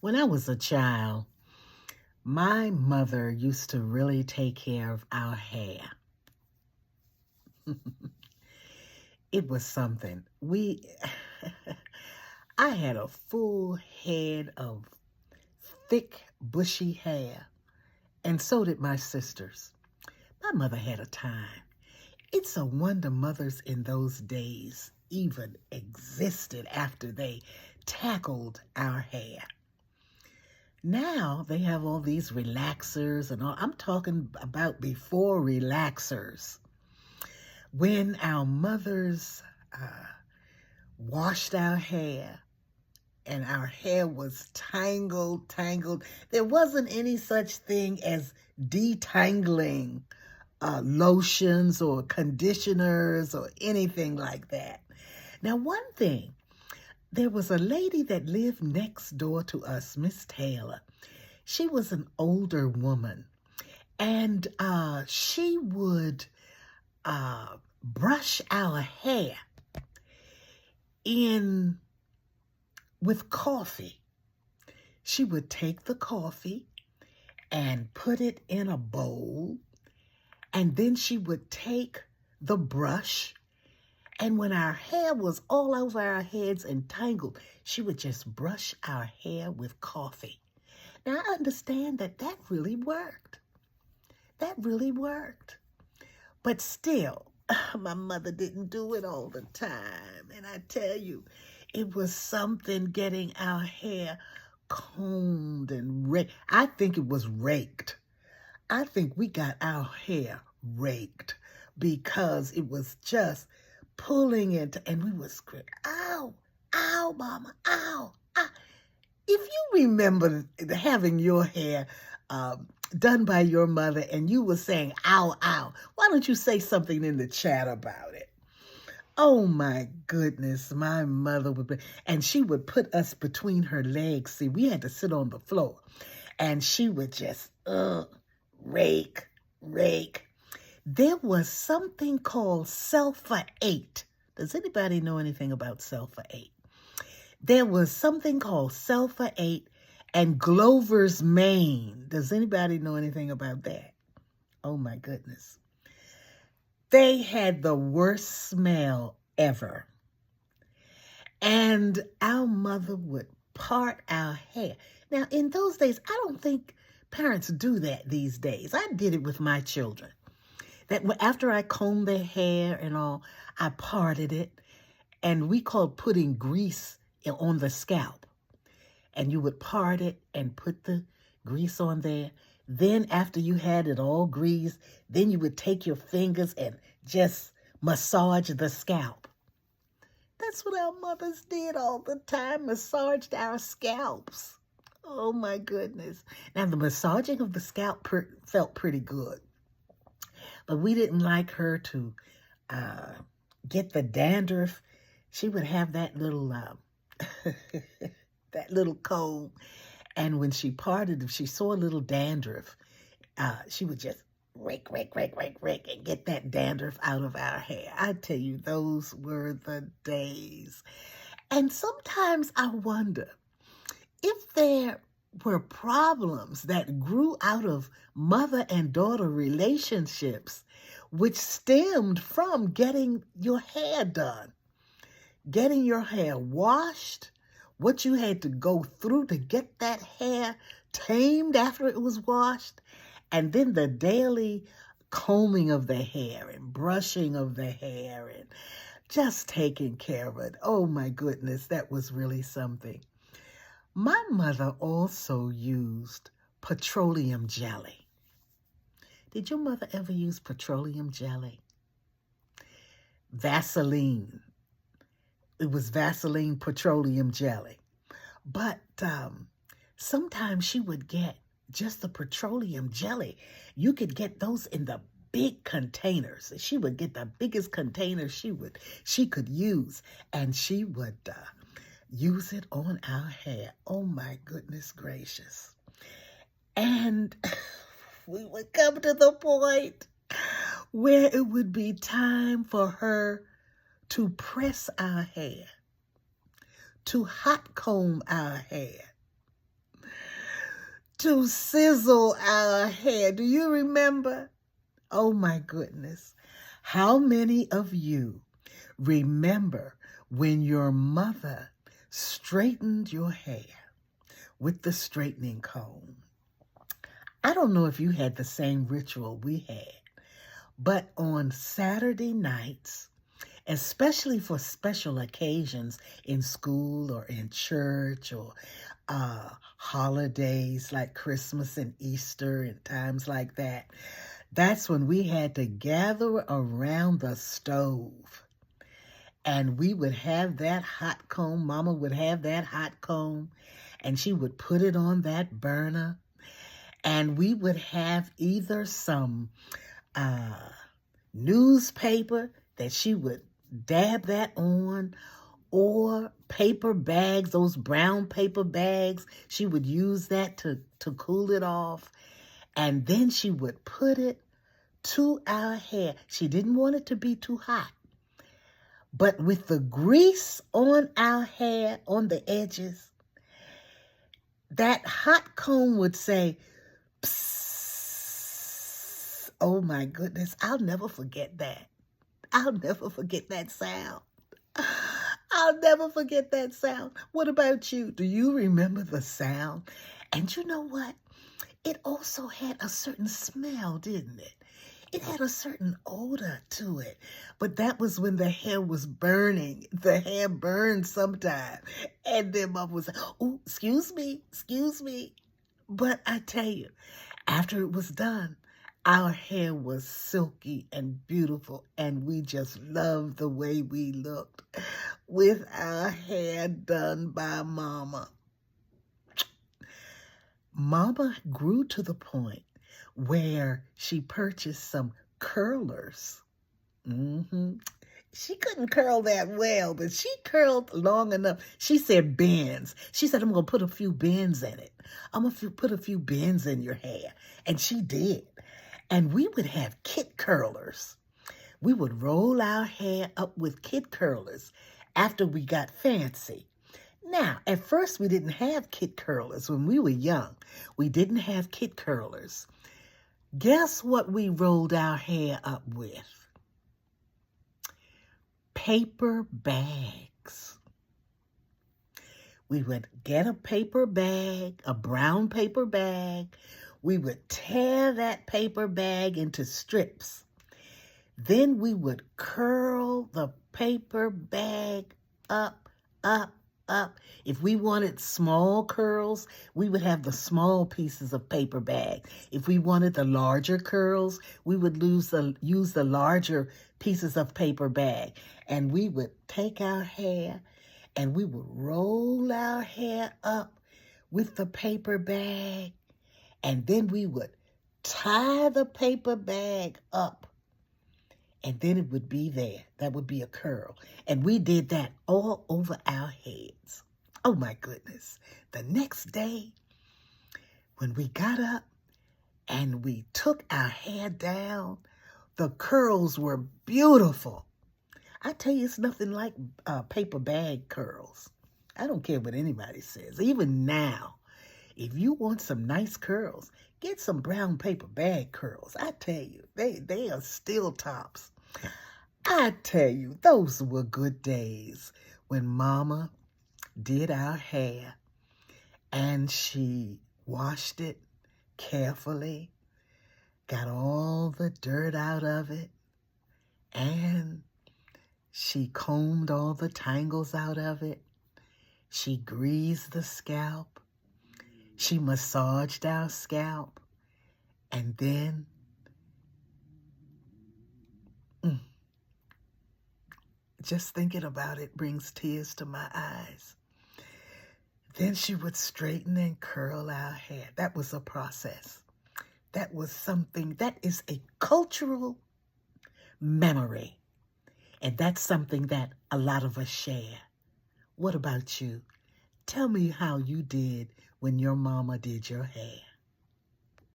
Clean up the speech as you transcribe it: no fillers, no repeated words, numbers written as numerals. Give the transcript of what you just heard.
When I was a child, my mother used to really take care of our hair. It was something. I had a full head of thick, bushy hair, and so did my sisters. My mother had a time. It's a wonder mothers in those days even existed after they tackled our hair. Now they have all these relaxers and all. I'm talking about before relaxers. When our mothers washed our hair and our hair was tangled. There wasn't any such thing as detangling lotions or conditioners or anything like that. Now, one thing, there was a lady that lived next door to us, Miss Taylor. She was an older woman, and she would brush our hair in with coffee. She would take the coffee and put it in a bowl, and then she would take the brush, and when our hair was all over our heads and tangled, she would just brush our hair with coffee. Now, I understand that really worked. That really worked. But still, my mother didn't do it all the time. And I tell you, it was something getting our hair combed and raked. I think it was raked. I think we got our hair raked because it was just pulling it, and we would scream, ow, ow, mama, ow, ow. If you remember having your hair done by your mother and you were saying, ow, ow, why don't you say something in the chat about it? Oh my goodness, my mother and she would put us between her legs. See, we had to sit on the floor, and she would just, rake. There was something called Sulfur 8. Does anybody know anything about Sulfur 8? There was something called Sulfur 8 and Glover's Mane. Does anybody know anything about that? Oh my goodness. They had the worst smell ever. And our mother would part our hair. Now, in those days, I don't think parents do that these days. I did it with my children. That after I combed their hair and all, I parted it, and we called putting grease on the scalp. And you would part it and put the grease on there. Then after you had it all greased, then you would take your fingers and just massage the scalp. That's what our mothers did all the time, massaged our scalps. Oh my goodness. Now the massaging of the scalp felt pretty good. But we didn't like her to get the dandruff. She would have that little that little comb, and when she parted, if she saw a little dandruff, she would just rake, and get that dandruff out of our hair. I tell you, those were the days. And sometimes I wonder if there were problems that grew out of mother and daughter relationships, which stemmed from getting your hair done, getting your hair washed, what you had to go through to get that hair tamed after it was washed, and then the daily combing of the hair and brushing of the hair and just taking care of it. Oh my goodness, that was really something. My mother also used petroleum jelly. Did your mother ever use petroleum jelly? Vaseline. It was Vaseline petroleum jelly. But sometimes she would get just the petroleum jelly. You could get those in the big containers. She would get the biggest container she could use, and she would use it on our hair. Oh my goodness gracious. And we would come to the point where it would be time for her to press our hair, to hot comb our hair. to sizzle our hair. Do you remember? Oh my goodness. How many of you remember when your mother straightened your hair with the straightening comb? I don't know if you had the same ritual we had, but on Saturday nights, especially for special occasions in school or in church or holidays like Christmas and Easter and times like that, that's when we had to gather around the stove. And we would have that hot comb. Mama would have that hot comb, and she would put it on that burner. And we would have either some newspaper that she would dab that on, or paper bags, those brown paper bags. She would use that to cool it off. And then she would put it to our hair. She didn't want it to be too hot. But with the grease on our hair, on the edges, that hot comb would say, psst. Oh my goodness, I'll never forget that. I'll never forget that sound. I'll never forget that sound. What about you? Do you remember the sound? And you know what? It also had a certain smell, didn't it? It had a certain odor to it. But that was when the hair was burning. The hair burned sometime. And then Mom was like, oh, excuse me. But I tell you, after it was done, our hair was silky and beautiful, and we just loved the way we looked with our hair done by Mama. Mama grew to the point where she purchased some curlers. She couldn't curl that well, but she curled long enough. She said bends. She said, I'm going to put a few bends in it. I'm going to put a few bends in your hair. And she did. And we would have kit curlers. We would roll our hair up with kit curlers after we got fancy. Now, at first, we didn't have kit curlers when we were young. We didn't have kit curlers. Guess what we rolled our hair up with? Paper bags. We would get a paper bag, a brown paper bag. We would tear that paper bag into strips. Then we would curl the paper bag up. If we wanted small curls, we would have the small pieces of paper bag. If we wanted the larger curls, we would use the larger pieces of paper bag. And we would take our hair and we would roll our hair up with the paper bag. And then we would tie the paper bag up. And then it would be there. That would be a curl. And we did that all over our heads. Oh, my goodness. The next day, when we got up and we took our hair down, the curls were beautiful. I tell you, it's nothing like paper bag curls. I don't care what anybody says. Even now, if you want some nice curls, get some brown paper bag curls. I tell you, they are still tops. I tell you, those were good days when Mama did our hair and she washed it carefully, got all the dirt out of it, and she combed all the tangles out of it. She greased the scalp. She massaged our scalp, and then just thinking about it brings tears to my eyes. Then she would straighten and curl our hair. That was a process. That was something, that is a cultural memory. And that's something that a lot of us share. What about you? Tell me how you did when your mama did your hair.